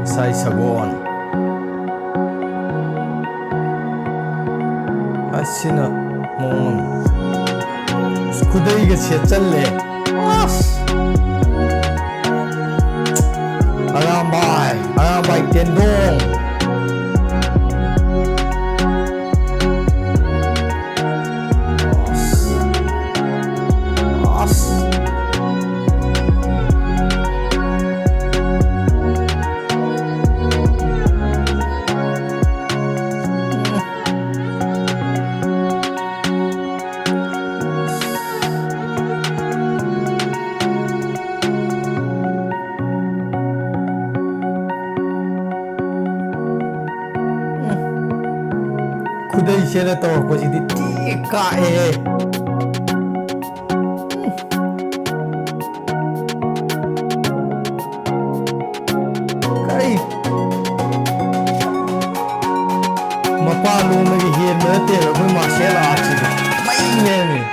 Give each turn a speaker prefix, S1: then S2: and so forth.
S1: sai sagon asina mong skudai ga che challe arambai tendong kudai share to ko si ti ka kai mapa lu me hi me te ko ma se la chi mai ne ni